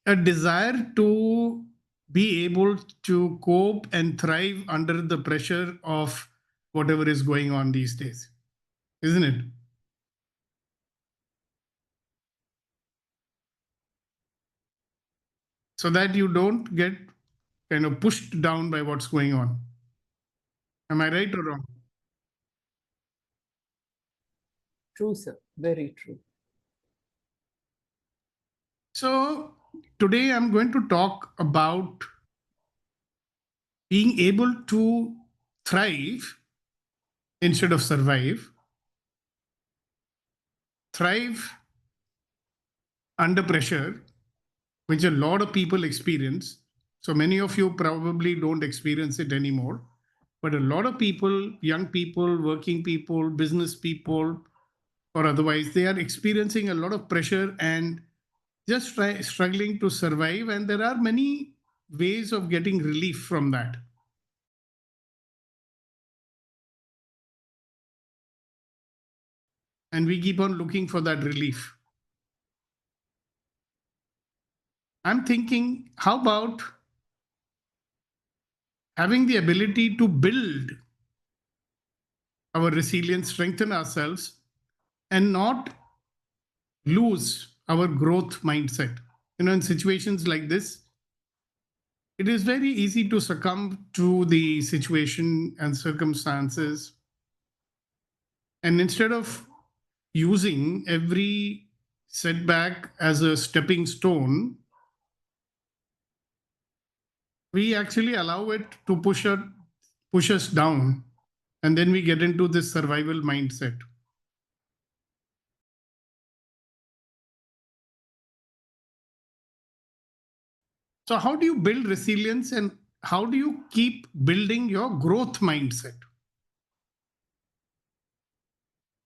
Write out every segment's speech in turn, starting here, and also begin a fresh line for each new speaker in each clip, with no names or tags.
a desire to be able to cope and thrive under the pressure of whatever is going on these days, isn't it? So that you don't get kind of pushed down by what's going on. Am I right or wrong?
True, sir. Very true.
So today I'm going to talk about being able to thrive instead of survive, thrive under pressure, which a lot of people experience. So many of you probably don't experience it anymore. But a lot of people, young people, working people, business people, or otherwise, they are experiencing a lot of pressure and just struggling to survive. And there are many ways of getting relief from that. And we keep on looking for that relief. I'm thinking, how about having the ability to build our resilience, strengthen ourselves, and not lose our growth mindset? In situations like this, it is very easy to succumb to the situation and circumstances. And instead of using every setback as a stepping stone, we actually allow it to push us down. And then we get into this survival mindset. So, how do you build resilience and how do you keep building your growth mindset?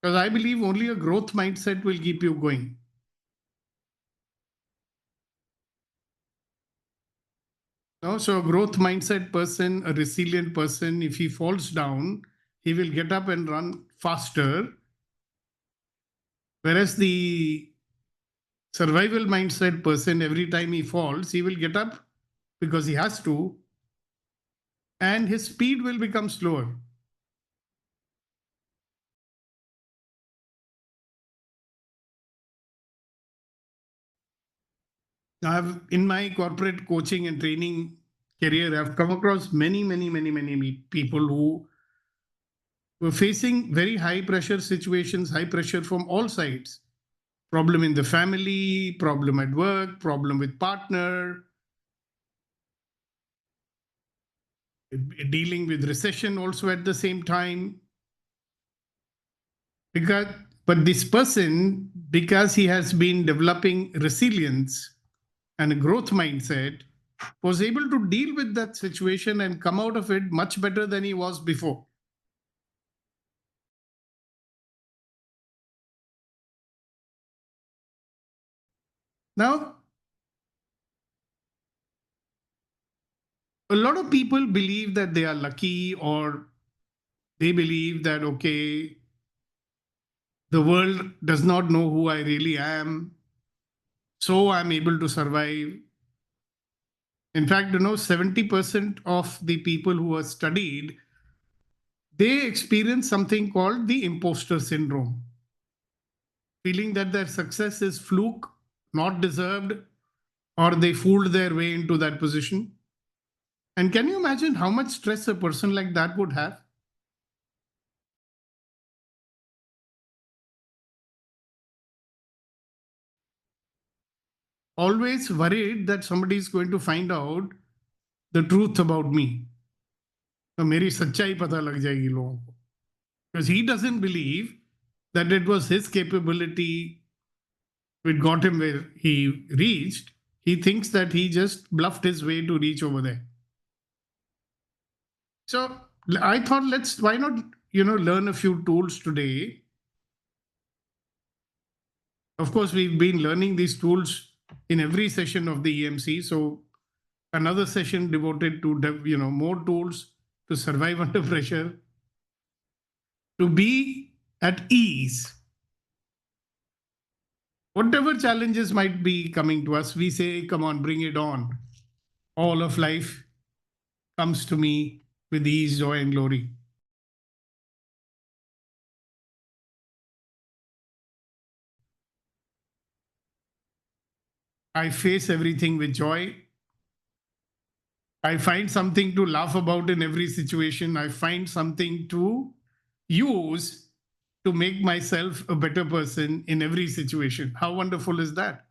Because I believe only a growth mindset will keep you going. No? So, a growth mindset person, a resilient person, if he falls down, he will get up and run faster. Whereas the survival mindset person, every time he falls, he will get up because he has to, and his speed will become slower. I've in my corporate coaching and training career, I've come across many people who were facing very high pressure situations, high pressure from all sides. Problem in the family, problem at work, problem with partner, dealing with recession also at the same time. Because, but this person, because he has been developing resilience and a growth mindset, was able to deal with that situation and come out of it much better than he was before. Now, a lot of people believe that they are lucky, or they believe that, okay, the world does not know who I really am, so I'm able to survive. In fact, 70% of the people who are studied, they experience something called the imposter syndrome, feeling that their success is fluke, not deserved, or they fooled their way into that position. And can you imagine how much stress a person like that would have? Always worried that somebody is going to find out the truth about me. तो मेरी सच्चाई पता लग जाएगी लोगों को. Because he doesn't believe that it was his capability which got him where he reached. He thinks that he just bluffed his way to reach over there. So I thought, why not, learn a few tools today. Of course, we've been learning these tools in every session of the EMC. So another session devoted to, more tools to survive under pressure, to be at ease, Whatever challenges might be coming to us, we say, come on, bring it on. All of life comes to me with ease, joy, and glory. I face everything with joy. I find something to laugh about in every situation. I find something to use to make myself a better person in every situation. How wonderful is that?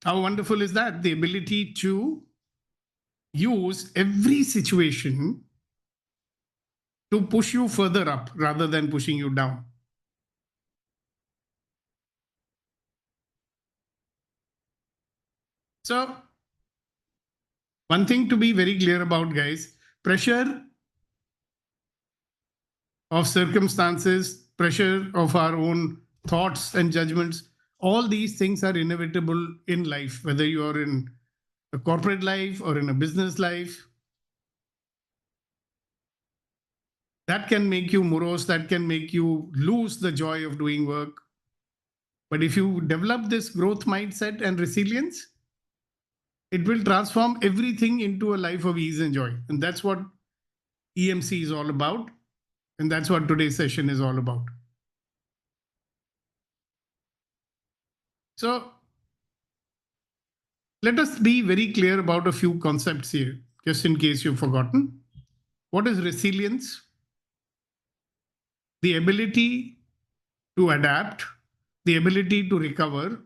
How wonderful is that? The ability to use every situation to push you further up rather than pushing you down. So, one thing to be very clear about, guys, pressure of circumstances, pressure of our own thoughts and judgments, all these things are inevitable in life, whether you are in a corporate life or in a business life. That can make you morose, that can make you lose the joy of doing work. But if you develop this growth mindset and resilience, it will transform everything into a life of ease and joy. And that's what EMC is all about. And that's what today's session is all about. So let us be very clear about a few concepts here, just in case you've forgotten. What is resilience? The ability to adapt, the ability to recover,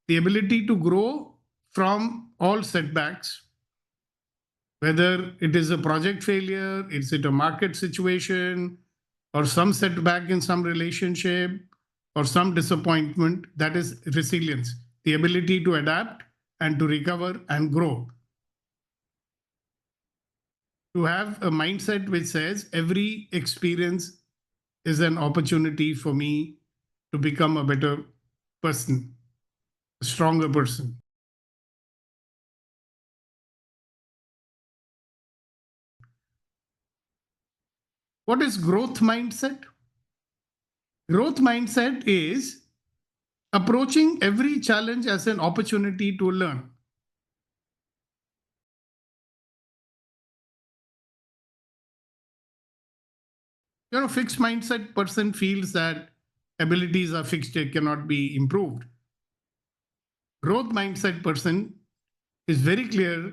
the ability to grow from all setbacks, whether it is a project failure, is it a market situation, or some setback in some relationship, or some disappointment. That is resilience, the ability to adapt and to recover and grow. To have a mindset which says every experience is an opportunity for me to become a better person, a stronger person. What is growth mindset? Growth mindset is approaching every challenge as an opportunity to learn. Fixed mindset person feels that abilities are fixed, they cannot be improved. Growth mindset person is very clear.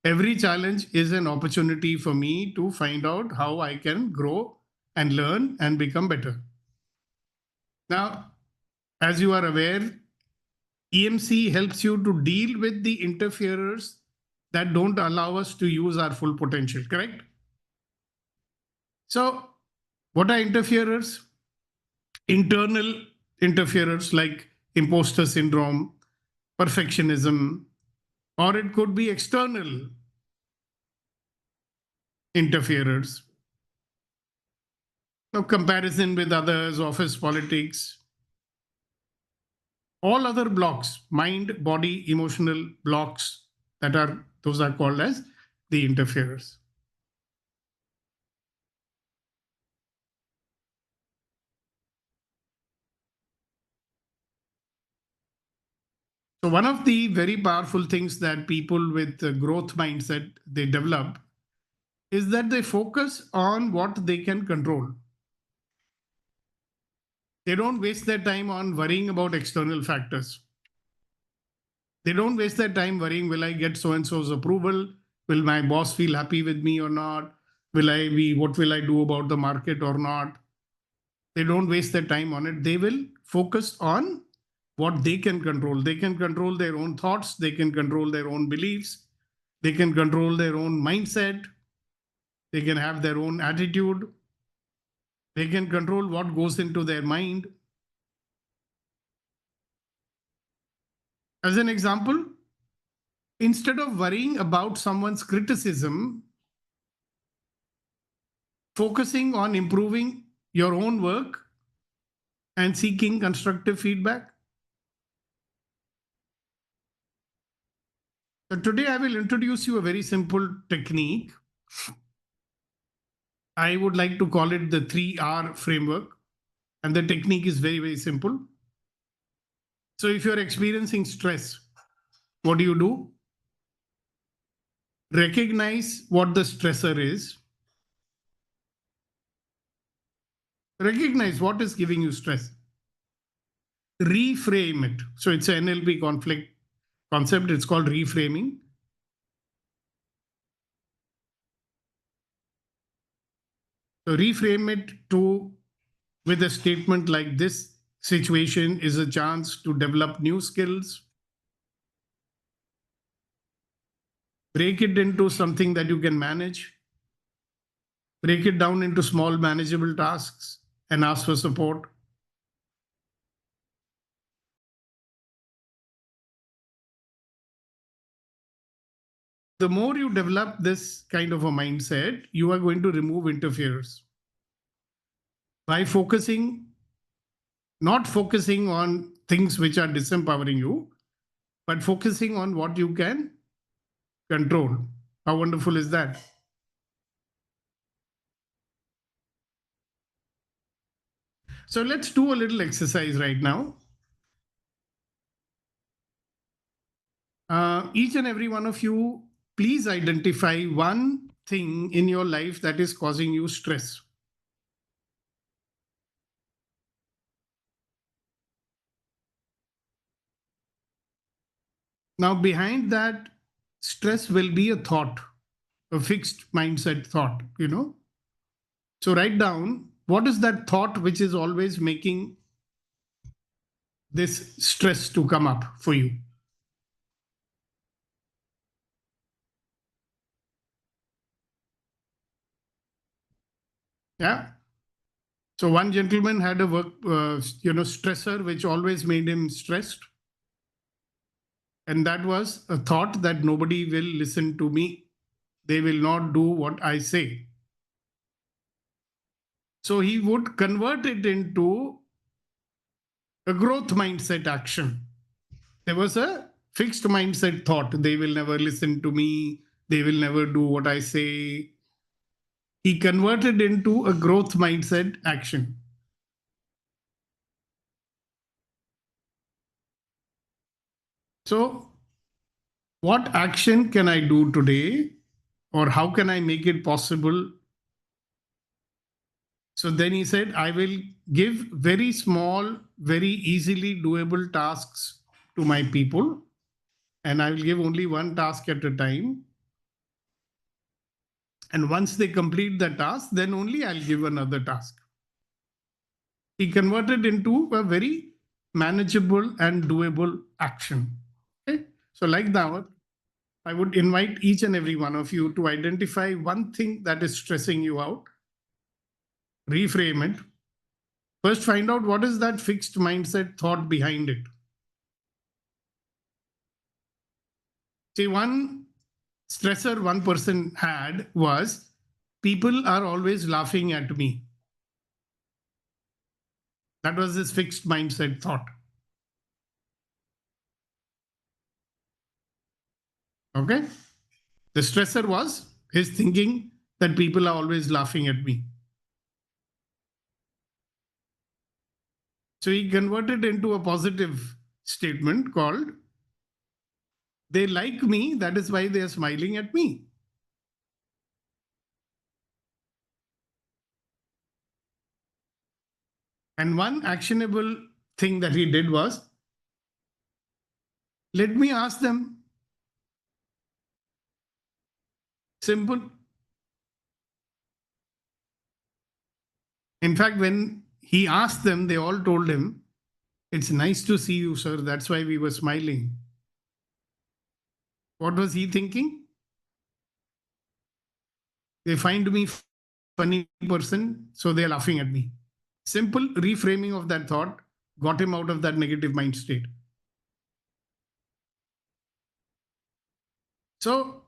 Every challenge is an opportunity for me to find out how I can grow and learn and become better. Now, as you are aware, EMC helps you to deal with the interferers that don't allow us to use our full potential, correct? So, what are interferers? Internal interferers like imposter syndrome, perfectionism, or it could be external interferers. Comparison with others, office politics, all other blocks, mind, body, emotional blocks, those are called as the interferers. So one of the very powerful things that people with a growth mindset they develop is that they focus on what they can control. They don't waste their time on worrying about external factors. They don't waste their time worrying, will I get so and so's approval? Will my boss feel happy with me or not? What will I do about the market or not? They don't waste their time on it. They will focus on what they can control. They can control their own thoughts. They can control their own beliefs. They can control their own mindset. They can have their own attitude. They can control what goes into their mind. As an example, instead of worrying about someone's criticism, focusing on improving your own work and seeking constructive feedback. So today I will introduce you a very simple technique. I would like to call it the 3R framework. And the technique is very, very simple. So if you're experiencing stress, what do? Recognize what the stressor is. Recognize what is giving you stress. Reframe it. So it's an NLP conflict concept. It's called reframing. So reframe it to with a statement like this situation is a chance to develop new skills. Break it into something that you can manage. Break it down into small manageable tasks and ask for support. The more you develop this kind of a mindset, you are going to remove interferers by not focusing on things which are disempowering you, but focusing on what you can control. How wonderful is that? So let's do a little exercise right now. Each and every one of you, please identify one thing in your life that is causing you stress. Now, behind that stress will be a thought, a fixed mindset thought. So write down what is that thought which is always making this stress to come up for you. Yeah. So one gentleman had a stressor which always made him stressed. And that was a thought that nobody will listen to me. They will not do what I say. So he would convert it into a growth mindset action. There was a fixed mindset thought. They will never listen to me. They will never do what I say. He converted into a growth mindset action. So, what action can I do today, or how can I make it possible? So then he said, I will give very small, very easily doable tasks to my people, and I will give only one task at a time. And once they complete the task, then only I'll give another task. He converted into a very manageable and doable action. Okay? So, like that, I would invite each and every one of you to identify one thing that is stressing you out, reframe it. First, find out what is that fixed mindset thought behind it. See, one stressor one person had was people are always laughing at me. That was his fixed mindset thought. Okay. The stressor was his thinking that people are always laughing at me. So he converted into a positive statement called, they like me, that is why they are smiling at me. And one actionable thing that he did was, let me ask them. Simple. In fact, when he asked them, they all told him, it's nice to see you, sir. That's why we were smiling. What was he thinking? They find me funny person, so they're laughing at me. Simple reframing of that thought got him out of that negative mind state. So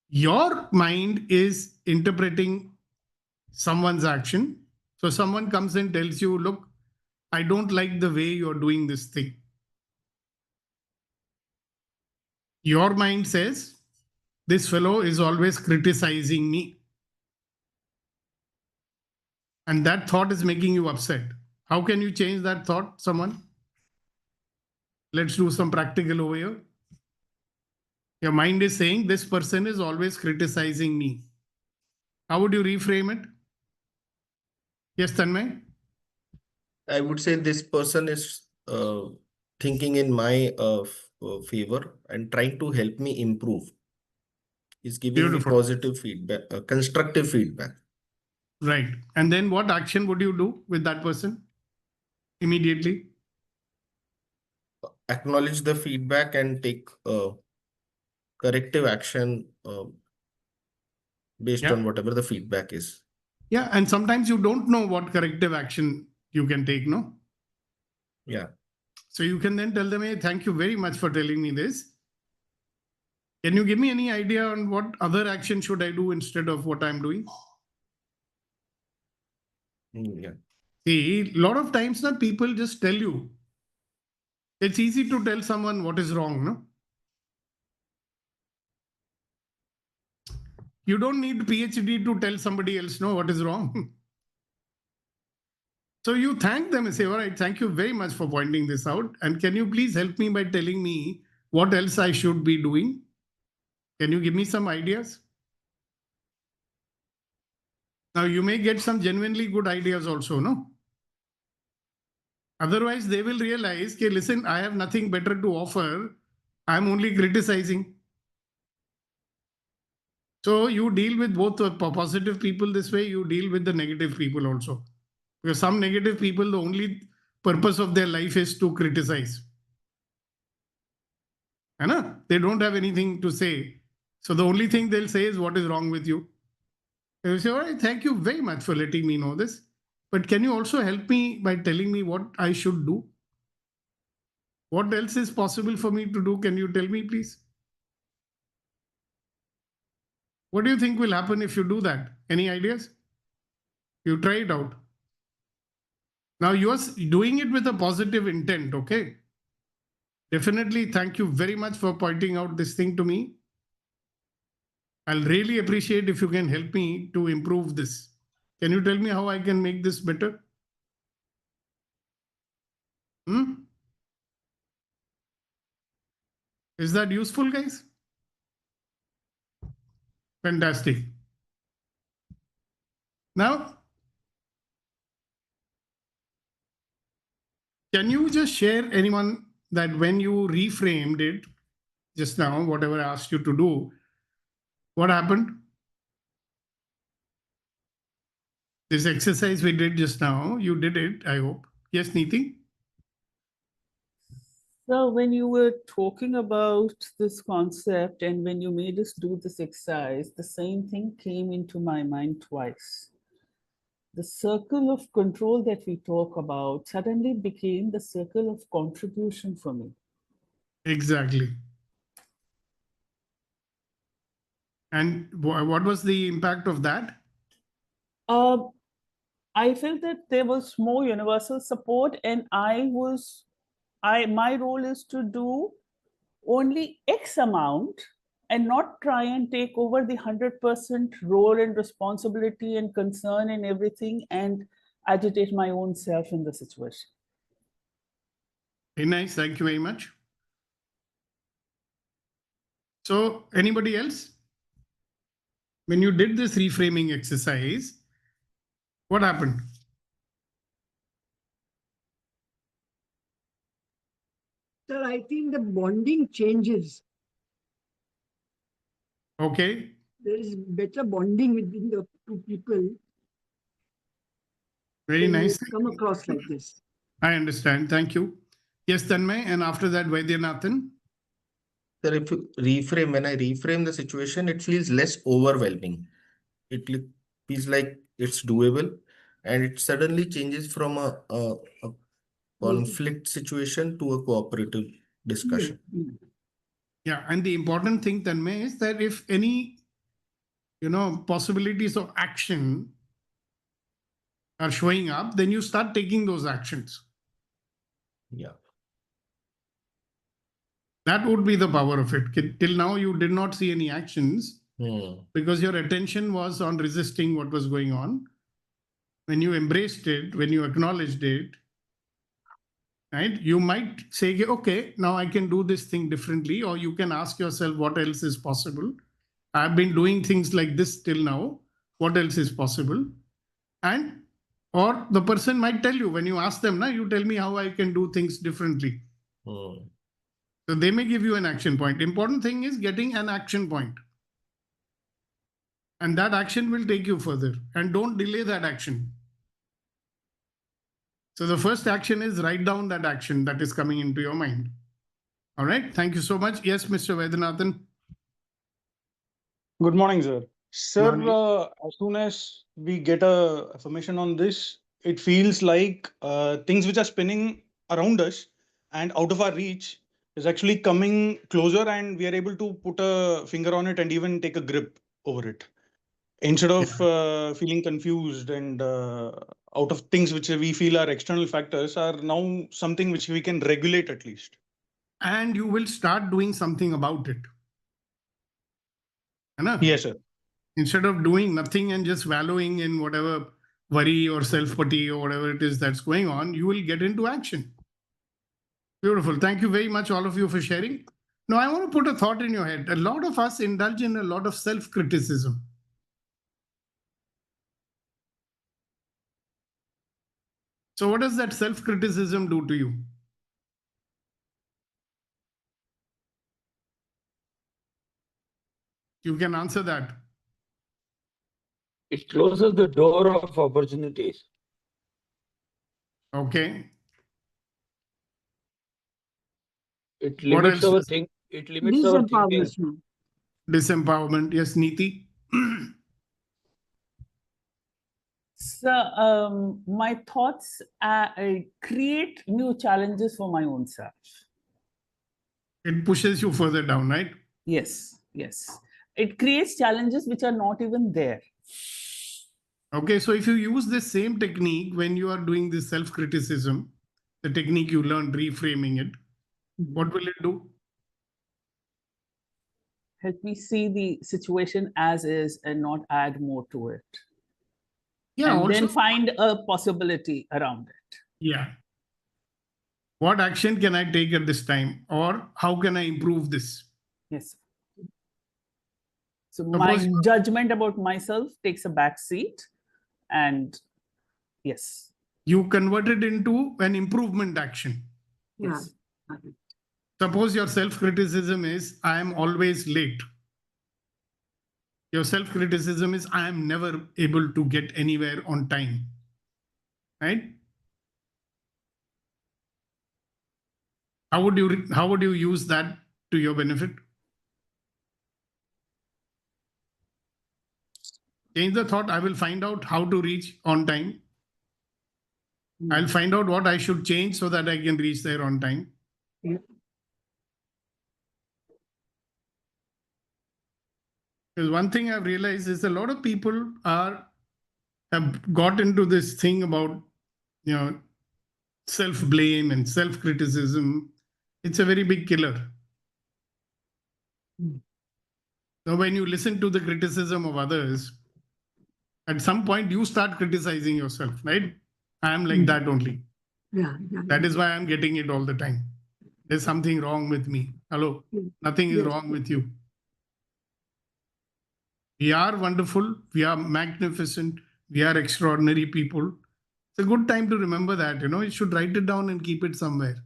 your mind is interpreting someone's action, So someone comes and tells you, look, I don't like the way you're doing this thing. Your mind says, this fellow is always criticizing me. And that thought is making you upset. How can you change that thought, someone? Let's do some practical over here. Your mind is saying, this person is always criticizing me. How would you reframe it? Yes, Tanmay?
I would say this person is thinking in my favor and trying to help me improve. Is giving me
Beautiful.
positive feedback, constructive feedback.
Right. And then what action would you do with that person immediately?
Acknowledge the feedback and take corrective action based
Yeah.
on whatever the feedback is.
Yeah. And sometimes you don't know what corrective action you can take, no?
Yeah.
So you can then tell them, hey, thank you very much for telling me this. Can you give me any idea on what other action should I do instead of what I'm doing?
Yeah.
See, a lot of times now people just tell you. It's easy to tell someone what is wrong, no? You don't need PhD to tell somebody else, no, what is wrong. So you thank them and say, all right, thank you very much for pointing this out. And can you please help me by telling me what else I should be doing? Can you give me some ideas? Now you may get some genuinely good ideas also, no? Otherwise, they will realize, okay, listen, I have nothing better to offer. I'm only criticizing. So you deal with both the positive people this way, you deal with the negative people also. Because some negative people, the only purpose of their life is to criticize. They don't have anything to say. So the only thing they'll say is what is wrong with you. They'll say, all right, thank you very much for letting me know this. But can you also help me by telling me what I should do? What else is possible for me to do? Can you tell me, please? What do you think will happen if you do that? Any ideas? You try it out. Now you are doing it with a positive intent, okay? Definitely, thank you very much for pointing out this thing to me. I'll really appreciate if you can help me to improve this. Can you tell me how I can make this better? Is that useful, guys? Fantastic. Now, can you just share anyone that when you reframed it just now, whatever I asked you to do, what happened? This exercise we did just now, you did it, I hope. Yes, Neeti?
So when you were talking about this concept and when you made us do this exercise, the same thing came into my mind twice. The circle of control that we talk about suddenly became the circle of contribution for me.
Exactly. And what was the impact of that?
I felt that there was more universal support, and my role is to do only X amount and not try and take over the 100% role and responsibility and concern and everything and agitate my own self in the situation.
Very nice. Thank you very much. So, anybody else? When you did this reframing exercise, what happened?
Sir, I think the bonding changes.
Okay.
There is better bonding within the two people.
Very
when
nice.
you come across like this.
I understand. Thank you. Yes, Tanmay. And after that, Vaidyanathan.
Sir, if you reframe, when I reframe the situation, it feels less overwhelming. It feels like it's doable, and it suddenly changes from a conflict situation to a cooperative discussion.
Yeah. And the important thing, Tanmay, is that if any, possibilities of action are showing up, then you start taking those actions.
Yeah.
That would be the power of it. Till now, you did not see any actions because your attention was on resisting what was going on. When you embraced it, when you acknowledged it, right, you might say, okay, now I can do this thing differently, or you can ask yourself, what else is possible? I've been doing things like this till now. What else is possible? And or the person might tell you when you ask them, now you tell me how I can do things differently. So they may give you an action point. Important thing is getting an action point. And that action will take you further. And don't delay that action. So the first action is write down that action that is coming into your mind. All right. Thank you so much. Yes, Mr. Vedhanathan.
Good morning, sir. Sir,
Morning.
as soon as we get a affirmation on this, it feels like things which are spinning around us and out of our reach is actually coming closer, and we are able to put a finger on it and even take a grip over it. Instead of feeling confused and out of things which we feel are external factors, are now something which we can regulate at least.
And you will start doing something about it.
Yes, sir.
Instead of doing nothing and just wallowing in whatever worry or self-pity or whatever it is that's going on, you will get into action. Beautiful. Thank you very much, all of you, for sharing. Now, I want to put a thought in your head. A lot of us indulge in a lot of self-criticism. So what does that self-criticism do to you? You can answer that.
It closes the door of opportunities.
Okay.
It
What
limits
else?
our think. It limits our thinking.
Disempowerment.
Disempowerment. Yes, Neeti.
So my thoughts create new challenges for my own self.
It pushes you further down, right?
Yes, yes. It creates challenges which are not even there.
Okay, so if you use this same technique when you are doing this self-criticism, the technique you learned, reframing it, what will it do?
Help me see the situation as is and not add more to it.
Yeah,
and
also,
then find a possibility around it.
Yeah. What action can I take at this time? Or how can I improve this?
Yes. So
Suppose
my judgment about myself takes a back seat, and yes.
You convert it into an improvement action.
Yes.
Suppose your self-criticism is, I am always late. Your self-criticism is, I am never able to get anywhere on time. Right? How would you use that to your benefit? Change the thought. I will find out how to reach on time. I'll find out what I should change so that I can reach there on time. Because one thing I've realized is a lot of people have got into this thing about, self-blame and self-criticism. It's a very big killer. So when you listen to the criticism of others, at some point you start criticizing yourself, right? I am like that only. That is why I'm getting it all the time. There's something wrong with me. Hello, nothing is wrong with you. We are wonderful. We are magnificent. We are extraordinary people. It's a good time to remember that, you should write it down and keep it somewhere.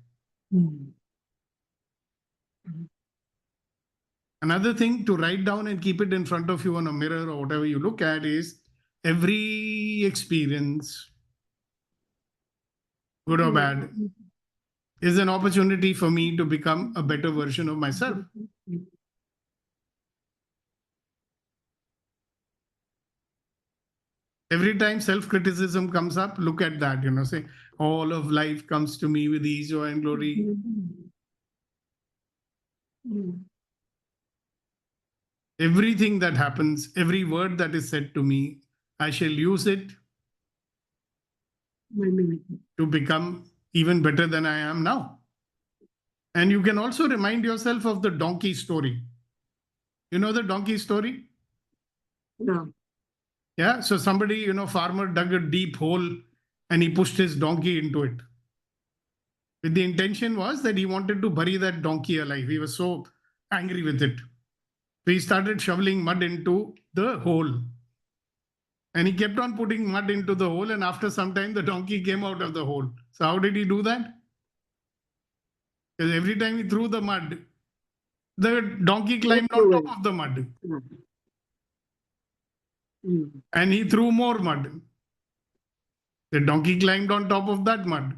Another thing to write down and keep it in front of you on a mirror or whatever you look at is every experience, good or bad, is an opportunity for me to become a better version of myself. Every time self-criticism comes up, look at that, say, all of life comes to me with ease, joy, and glory. Everything that happens, every word that is said to me, I shall use it to become even better than I am now. And you can also remind yourself of the donkey story. You know the donkey story?
No.
Yeah. So somebody, farmer dug a deep hole and he pushed his donkey into it. With the intention was that he wanted to bury that donkey alive. He was so angry with it. So he started shoveling mud into the hole. And he kept on putting mud into the hole. And after some time, the donkey came out of the hole. So how did he do that? Because every time he threw the mud, the donkey climbed on top of the mud. And he threw more mud. The donkey climbed on top of that mud.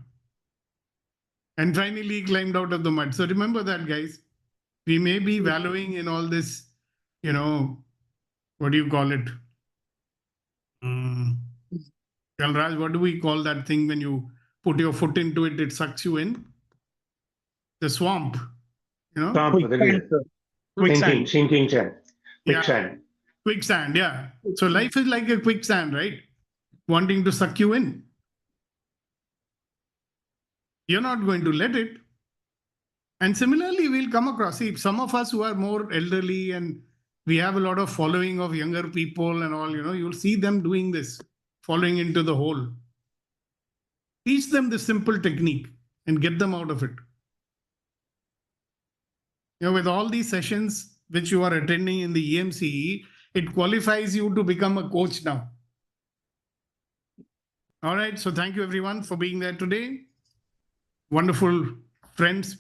And finally he climbed out of the mud. So remember that, guys. We may be wallowing in all this, what do you call it? Kalraj, what do we call that thing when you put your foot into it, it sucks you in? The swamp,
Quicksand.
Sinking sand. Quicksand.
Yeah. Quicksand, yeah. So life is like a quicksand, right? Wanting to suck you in. You're not going to let it. And similarly, we'll come across, see, some of us who are more elderly and we have a lot of following of younger people and all, you'll see them doing this, falling into the hole. Teach them the simple technique and get them out of it. With all these sessions which you are attending in the EMCE, it qualifies you to become a coach now. All right. So thank you everyone for being there today. Wonderful friends,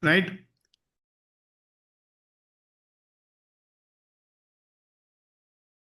right?